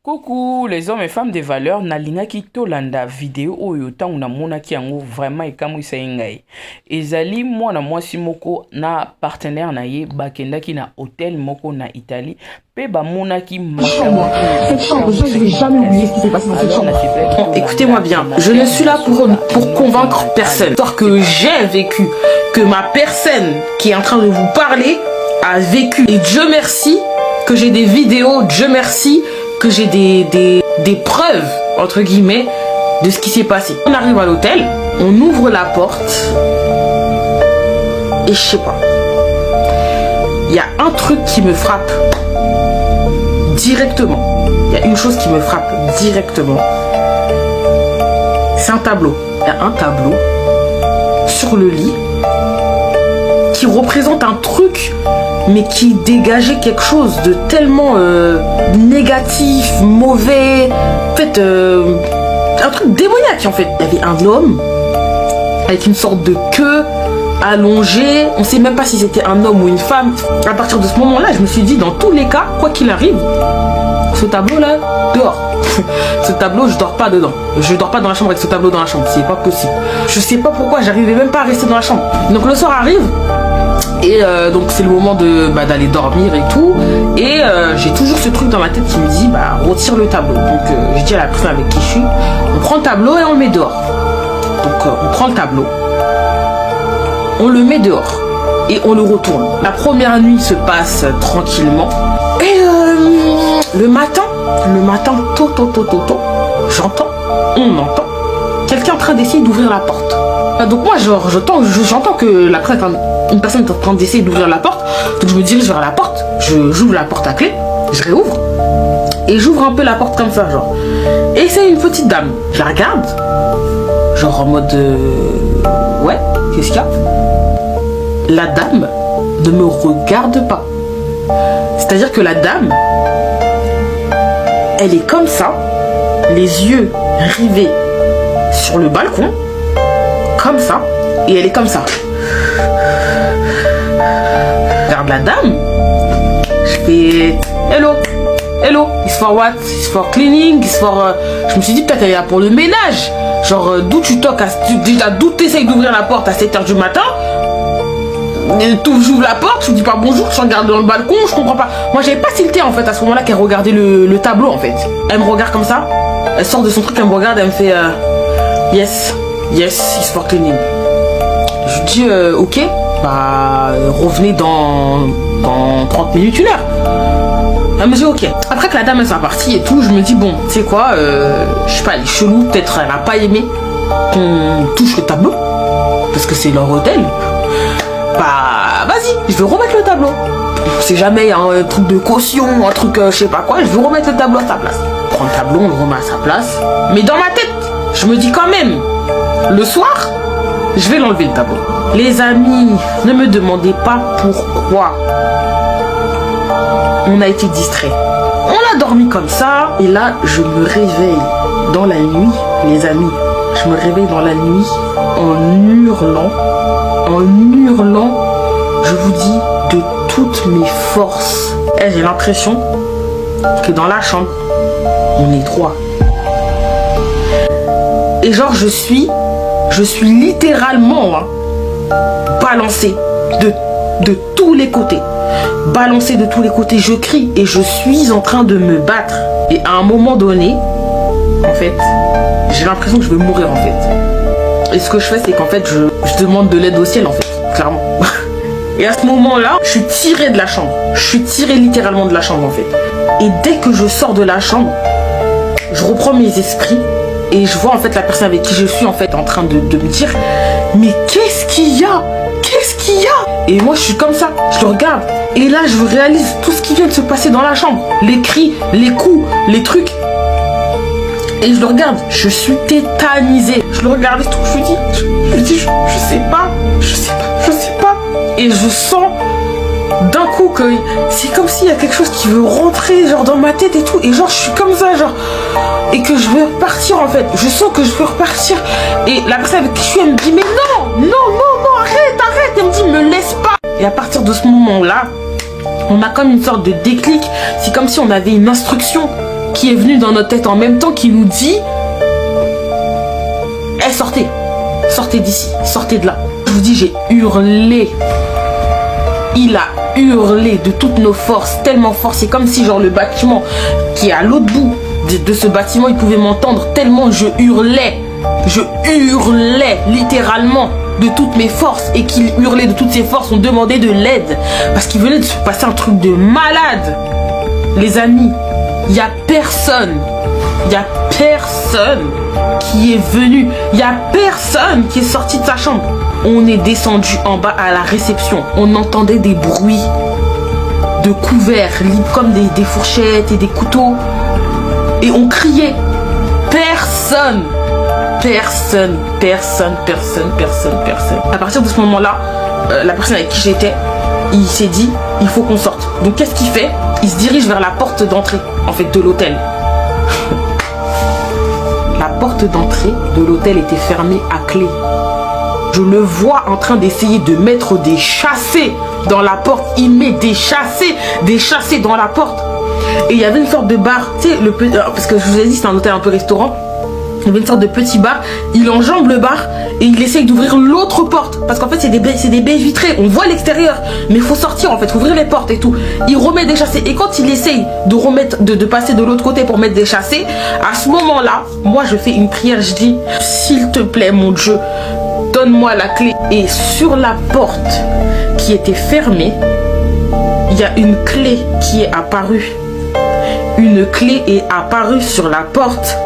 Coucou les hommes et femmes de valeur, nalingaki tolanda vidéo oyo tangu na monaki yango vraiment ekamwisa ngai. Ezali mwana mwasi moko na partenaire na ye bakendaki na hôtel moko na Italie. Pe ba monaki Cette chambre, je ne vais jamais oublier ce qui s'est passé dans cette chambre. Écoutez-moi bien, je ne suis là pour convaincre personne. Histoire que j'ai vécu, que ma personne qui est en train de vous parler a vécu. Et Dieu merci que j'ai des vidéos, Dieu merci que j'ai des preuves, entre guillemets, de ce qui s'est passé. On arrive à l'hôtel, on ouvre la porte, et je sais pas. Il y a un truc qui me frappe directement. Il y a une chose qui me frappe directement. C'est un tableau. Il y a un tableau sur le lit qui représente un truc, mais qui dégageait quelque chose de tellement négatif, mauvais, en fait, un truc démoniaque en fait. Il y avait un homme avec une sorte de queue allongée, on sait même pas si c'était un homme ou une femme. À partir de ce moment-là, je me suis dit, dans tous les cas, quoi qu'il arrive, ce tableau-là, dehors. Ce tableau, je dors pas dedans. Je dors pas dans la chambre avec ce tableau dans la chambre, c'est pas possible. Je sais pas pourquoi, j'arrivais même pas à rester dans la chambre. Donc le soir arrive, et donc c'est le moment d'aller dormir et tout. Et j'ai toujours ce truc dans ma tête qui me dit, retire le tableau. Donc je dis à la personne avec qui je suis, on prend le tableau et on le met dehors. Donc on prend le tableau, on le met dehors et on le retourne. La première nuit se passe tranquillement. Et le matin, tôt, j'entends, on entend quelqu'un en train d'essayer d'ouvrir la porte. Donc moi, j'entends que une personne est en train d'essayer d'ouvrir la porte. Donc je me dirige vers la porte, j'ouvre la porte à clé, je réouvre et j'ouvre un peu la porte comme ça, genre. Et c'est une petite dame. Je la regarde, genre en mode ouais, qu'est-ce qu'il y a? La dame ne me regarde pas. C'est-à-dire que la dame, elle est comme ça, les yeux rivés sur le balcon, comme ça, et elle est comme ça. Regarde la dame, je fais hello, hello, it's for what? It's for cleaning, it's for... Je me suis dit peut-être elle est là pour le ménage. Genre d'où tu toques, d'où tu essayes d'ouvrir la porte à 7h du matin. J'ouvre la porte, je me dis pas bonjour, je regarde dans le balcon, je comprends pas. Moi j'avais pas tilté en fait à ce moment-là qu'elle regardait le tableau en fait. Elle me regarde comme ça, elle sort de son truc, elle me regarde, elle me fait yes, it's for cleaning. Je dis ok, revenez dans 30 minutes, 1 heure. Elle me dit ok. Après que la dame elle soit partie et tout, je me dis bon, tu sais quoi, je sais pas, elle est chelou, peut-être elle a pas aimé qu'on touche le tableau, parce que c'est leur hôtel. Vas-y, je vais remettre le tableau. On sait jamais, un truc de caution, un truc je sais pas quoi, je vais remettre le tableau à sa place. On prend le tableau, on le remet à sa place. Mais dans ma tête, je me dis quand même, le soir, je vais l'enlever le tableau. Les amis, ne me demandez pas pourquoi on a été distrait. On a dormi comme ça, et là, je me réveille dans la nuit, les amis. Je me réveille dans la nuit en hurlant, je vous dis, de toutes mes forces. Et j'ai l'impression que dans la chambre, on est 3. Et genre, je suis littéralement balancée de tous les côtés. Balancée de tous les côtés, je crie et je suis en train de me battre. Et à un moment donné, en fait, j'ai l'impression que je vais mourir en fait. Et ce que je fais, c'est qu'en fait, je demande de l'aide au ciel en fait, clairement. Et à ce moment-là, je suis tirée de la chambre. Je suis tirée littéralement de la chambre en fait. Et dès que je sors de la chambre, je reprends mes esprits et je vois en fait la personne avec qui je suis en fait en train de me dire mais qu'est-ce qu'il y a? Qu'est-ce qu'il y a? Et moi je suis comme ça, je le regarde. Et là je réalise tout ce qui vient de se passer dans la chambre. Les cris, les coups, les trucs. Et je le regarde, je suis tétanisée. Je le regarde et tout, je me dis, je sais pas. Et je sens d'un coup que c'est comme s'il y a quelque chose qui veut rentrer genre dans ma tête et tout. Et genre je suis comme ça, genre. Et que je vais repartir en fait. Je sens que je veux repartir. Et la personne avec qui je suis, elle me dit, mais non, arrête. Elle me dit, me laisse pas. Et à partir de ce moment-là, on a comme une sorte de déclic. C'est comme si on avait une instruction qui est venu dans notre tête en même temps, qui nous dit hey, sortez, sortez d'ici, sortez de là. Je vous dis, j'ai hurlé. Il a hurlé de toutes nos forces, tellement fort. C'est comme si genre le bâtiment qui est à l'autre bout de ce bâtiment, il pouvait m'entendre tellement je hurlais. Je hurlais littéralement de toutes mes forces, et qu'il hurlait de toutes ses forces, on demandait de l'aide parce qu'il venait de se passer un truc de malade. Les amis, il n'y a personne qui est venu, il n'y a personne qui est sorti de sa chambre. On est descendu en bas à la réception, on entendait des bruits de couverts libres comme des fourchettes et des couteaux, et on criait. Personne. À partir de ce moment-là, la personne avec qui j'étais, il s'est dit, il faut qu'on sorte. Donc qu'est-ce qu'il fait? Il se dirige vers la porte d'entrée, en fait, de l'hôtel. La porte d'entrée de l'hôtel était fermée à clé. Je le vois en train d'essayer de mettre des chassés dans la porte. Il met des chassés dans la porte. Et il y avait une sorte de bar, tu sais, parce que je vous ai dit, c'est un hôtel un peu restaurant. Il y avait une sorte de petit bar, il enjambe le bar et il essaye d'ouvrir l'autre porte. Parce qu'en fait, c'est des baies vitrées, on voit l'extérieur. Mais il faut sortir, en fait, faut ouvrir les portes et tout. Il remet des chassés. Et quand il essaye de passer de l'autre côté pour mettre des chassés, à ce moment-là, moi, je fais une prière. Je dis, s'il te plaît, mon Dieu, donne-moi la clé. Et sur la porte qui était fermée, il y a une clé qui est apparue. Une clé est apparue sur la porte.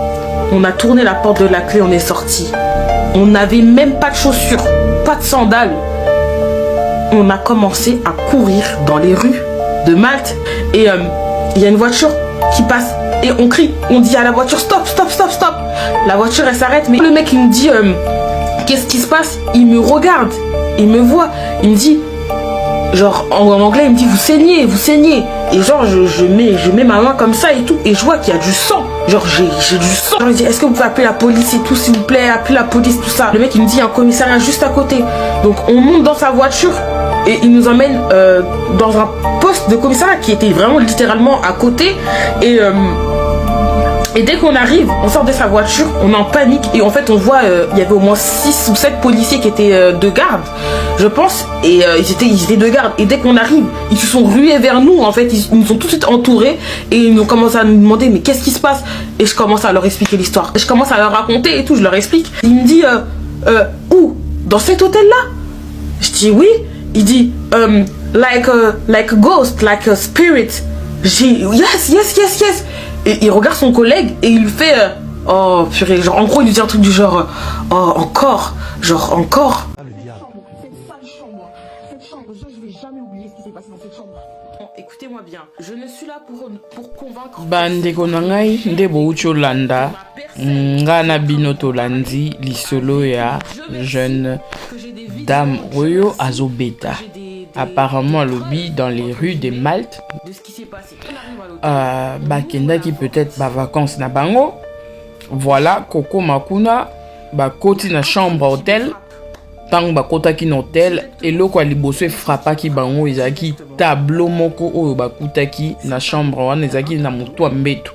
On a tourné la porte de la clé, on est sorti. On n'avait même pas de chaussures, pas de sandales. On a commencé à courir dans les rues de Malte. Et il y a une voiture qui passe et on crie. On dit à la voiture, stop, stop, stop, stop. La voiture, elle s'arrête. Mais le mec, il me dit, qu'est-ce qui se passe? Il me regarde, il me voit. Il me dit, genre en anglais, il me dit, vous saignez. Et genre, je mets ma main comme ça et tout. Et je vois qu'il y a du sang. Genre, j'ai du sang. Je lui dis, est-ce que vous pouvez appeler la police et tout, s'il vous plaît, appeler la police, tout ça. Le mec, il me dit, il y a un commissariat juste à côté. Donc, on monte dans sa voiture et il nous emmène dans un poste de commissariat qui était vraiment littéralement à côté. Et dès qu'on arrive, on sort de sa voiture, on est en panique et en fait on voit, il y avait au moins 6 ou 7 policiers qui étaient de garde, je pense, et ils étaient de garde. Et dès qu'on arrive, ils se sont rués vers nous, en fait, ils nous ont tout de suite entourés et ils ont commencé à nous demander mais qu'est-ce qui se passe? Et je commence à leur expliquer l'histoire, et je commence à leur raconter et tout, je leur explique. Il me dit, où? Dans cet hôtel-là? Je dis oui. Il dit, like a ghost, like a spirit. J'ai yes. Et il regarde son collègue et il lui fait oh purée, genre en gros il lui dit un truc du genre oh encore. Cette chambre, je vais jamais oublier ce qui s'est passé dans cette chambre. Écoutez-moi bien, je ne suis là pour convaincre. Bandeko na ngai nde bouti olanda nga na bino tolandi lisolo ya jeune dame oyo azobeta. Apparemment lobby dans les rues de Malte. Bakendaki peut-être ba vacances na bango. Voilà, Coco Makuna bakoti na chambre hôtel. Tant bakotaki na hôtel eloko liboso frappaki bango ezaki tableau moko oyo bakutaki na chambre wana ezaki na moto mbeto.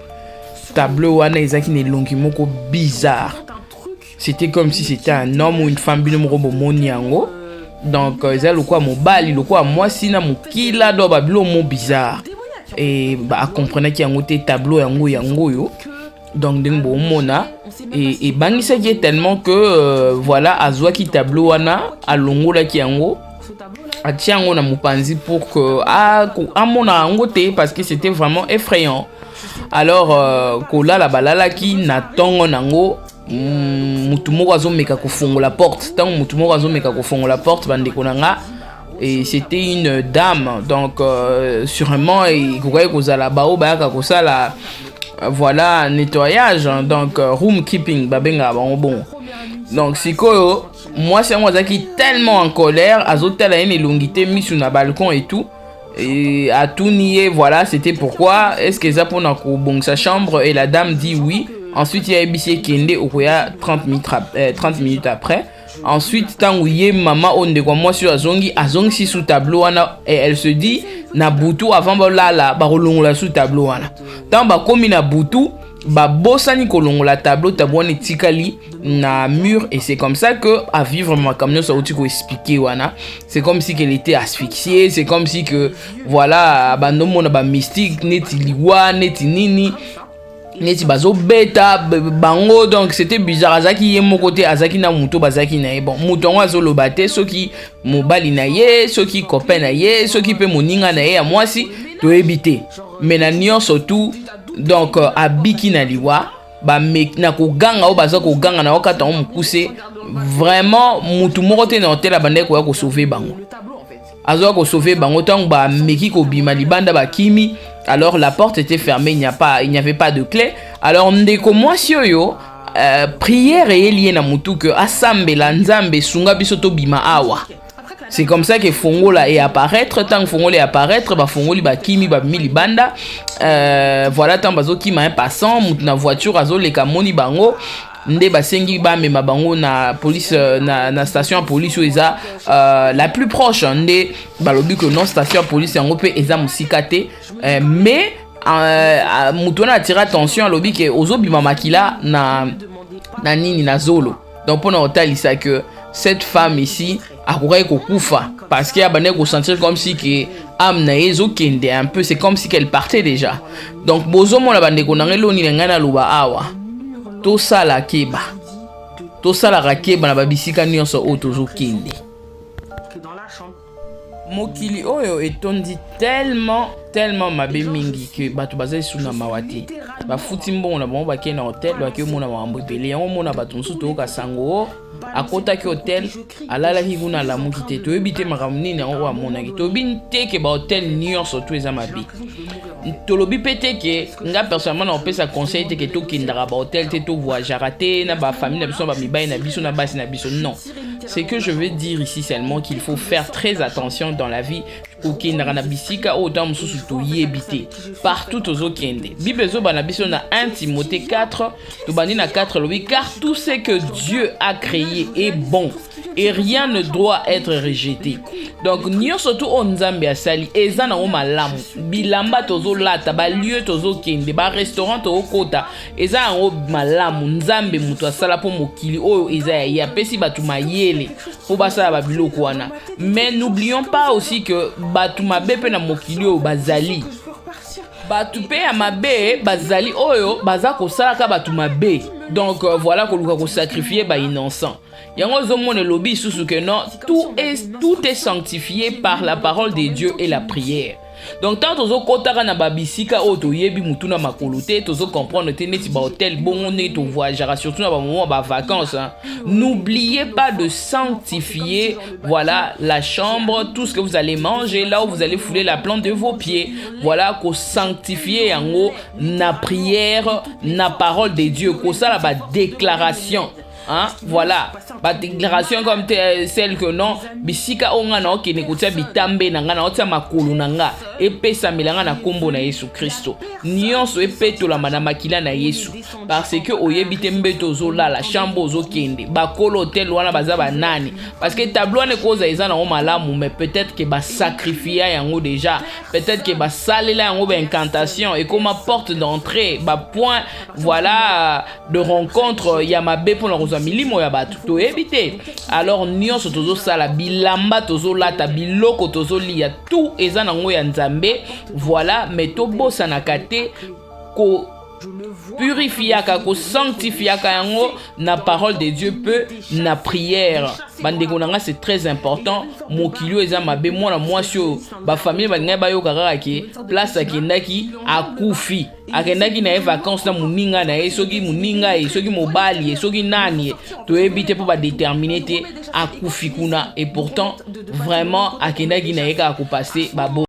Tableau wana ezaki na elongi moko bizarre. C'était comme si c'était un homme ou une femme bino moko bomoni yango. Donc ils ont le quoi mobile, le quoi moi si na mukila do babilo mo bizarre et bah comprenez qu'il y a un côté tableau yango yo donc dengo mona et bangisa qui est tellement que voilà azwa ki tableau wana alongola ki yango atiango na mupanzi pour que amona yango te parce que c'était vraiment effrayant. Alors kola la balala ki na tongo nango mutumo wazo meka kofongola porte tant mutumo wazo meka kofongola porte bandeko nanga et c'était une dame donc sûrement et kokoye kozala bao bayaka kosala voilà nettoyage donc room keeping babenga bon donc sikoyo moi c'est moi qui tellement en colère azotala ene longité mis sur na balcon et tout et à tout nier voilà c'était pourquoi est-ce que ça pour na ko bon sa chambre et la dame dit oui. Ensuite, il y a Ebissé Kende au 30 minutes après. Ensuite, tant où y est maman on de quoi moi sur Azongi si sous tableau et elle se dit na butu avant balala bakolongola sous tableau wana tant bakomi na butu babosani kolongola tableau tabouane tikali na mur et c'est comme ça que à vivre ma camion ça outil ko expliquer wana c'est comme si qu'elle était asphyxiée, c'est comme si que voilà bandomo na ba mystique neti liwa neti nini neti bazo beta bango donc c'était bizarre azaki ye mon côté azaki na muto bazaki na ye bon muto ngo azo lobate soki mobali na ye soki copain na ye soki pe moninga na ye ya mwasi to ebité mais na nion surtout donc abiki na liwa ba na koganga o baza koganga na okata mukuse vraiment mutu moko te na hotel abande ko ya ko sauver bango azo ko sauver bango tant ba meki ko bima libanda ba kimi. Alors la porte était fermée, il n'y avait pas de clé. Alors ndeko mwasi yo prière est liée na mutu que asambe la nzambe sunga bisoto bima awa. C'est comme ça que Fongola est apparaître, tant que Fongola est apparaître, ba Fongoli ba kimi ba mili banda. Voilà tant bazo kima un passant, mutu na voiture azo le kamoni bango. Nde basengi ba mema bango na police na station de police eza la plus proche nde balobi que non station de police yango pe eza musikate mais mutu na attire attention alobi que ozobima makila na nini na zolo donc pour notalisa que cette femme ici akokai kokufa parce qu'elle a ko sentir comme si que âme na ezo kende un peu c'est comme si qu'elle partait déjà donc bozo mona bande ko nangelo ni ngana luba awa to sala keba na babisika nyonso o tozo kende mokili oyo etondi tellement mabe mingi que bato bazali suna mawate bafuti mbongo na bango bakende na hotel baki omona mambo ebele yango omona bato mosusu toyoka sango akotaki hotel alalaki kuna alamuki te toyebi te makambo nini yango amonaki toyebi te ke bahotel nyonso to eza mabe tolobi pe te ke nga personnellement na opesa conseil te ke tokendaka bahotel te tovoyageaka te na bafamille na biso na bamibali na biso na basi na biso non. C'est que je veux dire ici seulement qu'il faut faire très attention dans la vie okendaka na bisika autant mosusu toyebi partout tozokende bible ezoba na biso na 1 Timothée 4 tobandi na 4 lobi car tout ce que Dieu a créé est bon et rien ne doit être rejeté. Donc nyonso tu o nzambe asali eza na o malamu bilamba tozolata ba lieu tozokende ba restaurant tozokota eza na o malamu nzambe mutu asala po mokili oyo eza ya pesi batu mayele po basala ba biloko wana. Mais n'oublions pas aussi que batu mabe pe na mokili oyo bazali batu pe ya mabe bazali oyo baza kosala ka batu mabe donc voilà koluka ko sacrifier ba innocent. Yango zomone lobi susu que non tout est sanctifié par la parole de Dieu et la prière. Donc tant tozo kotaka na babisika o to yebi mutuna makolo te tozo comprendre te neti ba hôtel bon on est au voyage surtout na ba moment ba vacances hein. N'oubliez pas de sanctifier voilà la chambre, tout ce que vous allez manger, là où vous allez fouler la plante de vos pieds. Voilà ko sanctifier yango na prière, na parole de Dieu, ko ça la ba déclaration. Hein? Voilà, ba déclaration comme celle que non bisika onga na okene kotia bitambe na nga na otia makulu na nga epesa milanga na kombo na Yesu Kristo nyonso epetola na makila na Yesu parce que oyebite mbeto zola la chambre ozokende bakolo hotel wana baza banani parce que tableau ne koza eza na malamu mais peut-être que ba sacrifier yango déjà peut-être que ba salela yango ba incantation et comme porte d'entrée ba point voilà de rencontre ya mabe pour la milimo ya batu to ebite alors nyonso tozo sala bilamba tozo lata biloko tozo lia tout eza nango ya nzambe voilà mais to bosa na kate ko purifiaka ko sanctifiaka yango na parole de Dieu peu na prière bandeko nanga c'est très important mokilio eza mabe mwana mwasi ba famille balinga bayoka kaka ke place akendaki akufi akendaki na vacances na muninga na soki muninga soki mobali soki nani to ebite po ba déterminer te akufi kuna et pourtant vraiment akendaki na yeka ko passer babo